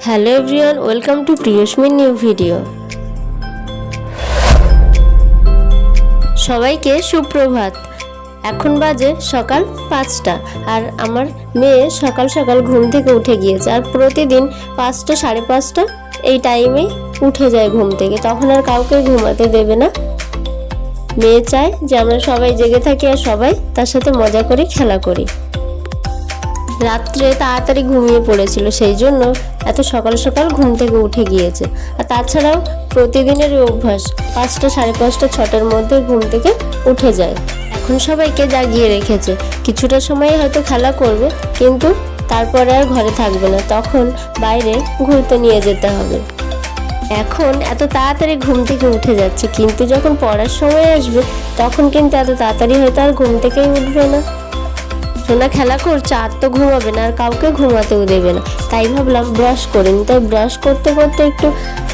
Hello everyone, welcome to Priyasmi new video. সবাইকে সুপ্রভাত। এখন বাজে সকাল 5টা আর আমার মেয়ে সকাল সকাল ঘুম থেকে উঠে গিয়েছে। আর প্রতিদিন 5টা 5:30 এই টাইমেই উঠে যায় ঘুম থেকে, তখন আর কাউকে ঘুমাতে দেবে না। মেয়ে চায় যে আমরা সবাই জেগে থাকি আর সবাই তার সাথে মজা করে খেলা করি। রাত্রে তাড়াতাড়ি ঘুমিয়ে পড়েছিল, সেই জন্য এত সকাল সকাল ঘুম থেকে উঠে গিয়েছে। আর তাছাড়াও প্রতিদিনের অভ্যাস 5টা 5:30 6টার মধ্যে ঘুম থেকে উঠে যায়। এখন সবাইকে জাগিয়ে রেখেছে, কিছুটা সময় হয়তো খেলা করবে, কিন্তু তারপরে আর ঘরে থাকবে না, তখন বাইরে ঘুরতে নিয়ে যেতে হবে। এখন এত তাড়াতাড়ি ঘুম থেকে উঠে যাচ্ছে, কিন্তু যখন পড়ার সময় আসবে তখন কিন্তু এত তাড়াতাড়ি হয়তো আর ঘুম থেকেই উঠবে না। সোনা খেলা করছে, আর তো ঘুমাবে না, আর কাউকে ঘুমাতেও দেবে না। তাই ভাবলাম ব্রাশ করে নি। তাই ব্রাশ করতে করতে একটু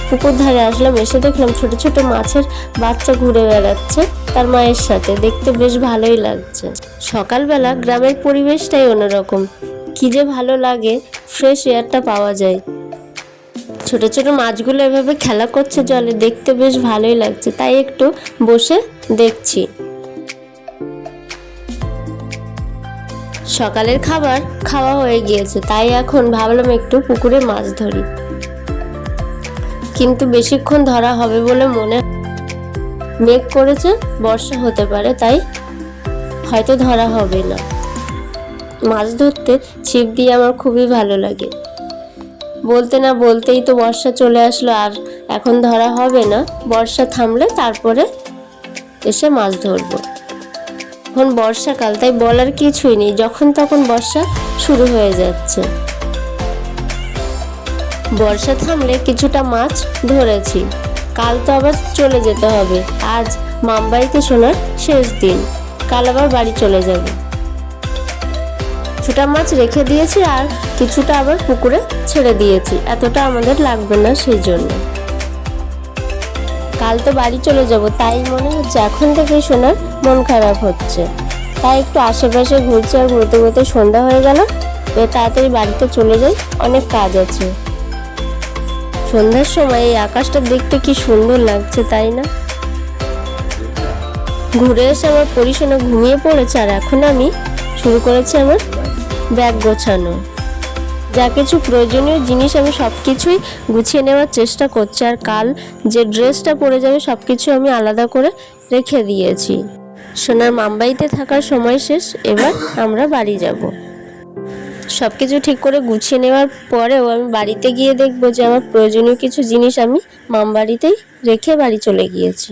পুকুর ধারে আসলাম। এসে দেখলাম ছোট ছোট মাছের বাচ্চা ঘুরে বেড়াচ্ছে তার মায়ের সাথে, দেখতে বেশ ভালোই লাগছে। সকালবেলা গ্রামের পরিবেশটাই অন্যরকম, কি যে ভালো লাগে, ফ্রেশ এয়ারটা পাওয়া যায়। ছোট ছোট মাছগুলো এভাবে খেলা করছে জলে, দেখতে বেশ ভালোই লাগছে, তাই একটু বসে দেখছি। সকালের খাবার খাওয়া হয়ে গিয়েছে, তাই এখন ভাবলাম একটু পুকুরে মাছ ধরি, কিন্তু বেশিক্ষণ ধরা হবে বলে মনে, মেঘ করেছে, বর্ষা হতে পারে, তাই হয়তো ধরা হবে না। মাছ ধরতে ছিপ দিয়ে আমার খুবই ভালো লাগে। বলতে না বলতেই তো বর্ষা চলে আসলো, আর এখন ধরা হবে না, বর্ষা থামলে তারপরে এসে মাছ ধরবো। এখন বর্ষাকাল, তাই বলার কিছুই নেই, যখন তখন বর্ষা শুরু হয়ে যাচ্ছে। বর্ষা থামলে কিছুটা মাছ ধরেছি, কাল তো আবার চলে যেতে হবে। আজ মামবাড়িতে শোনার শেষ দিন, কাল আবার বাড়ি চলে যাব। ছোটা মাছ রেখে দিয়েছি আর কিছুটা আবার পুকুরে ছেড়ে দিয়েছি, এতটা আমাদের লাগবে না সেই জন্য। কাল তো বাড়ি চলে যাব, তাই মনে হচ্ছে এখন থেকেই শোনার মন খারাপ হচ্ছে। তাই একটু আশেপাশে ঘুরছে, আর ঘুরতে ঘুরতে সন্ধ্যা হয়ে গেল। তাড়াতাড়ি বাড়িতে চলে যাই, অনেক কাজ আছে। সন্ধ্যার সময় এই আকাশটা দেখতে কি সুন্দর লাগছে, তাই না? ঘুরে এসে আমার পরিশোনা ঘুমিয়ে পড়েছে, আর এখন আমি শুরু করেছি আমার ব্যাগ গোছানো। যা কিছু প্রয়োজনীয় জিনিস আমি সব কিছুই গুছিয়ে নেওয়ার চেষ্টা করছি, আর কাল যে ড্রেসটা পরে যাবে সব কিছু আমি আলাদা করে রেখে দিয়েছি। সোনার মামবাড়িতে থাকার সময় শেষ, এবার আমরা বাড়ি যাব। সব কিছু ঠিক করে গুছিয়ে নেওয়ার পরেও আমি বাড়িতে গিয়ে দেখবো যে আমার প্রয়োজনীয় কিছু জিনিস আমি মামবাড়িতেই রেখে বাড়ি চলে গিয়েছি।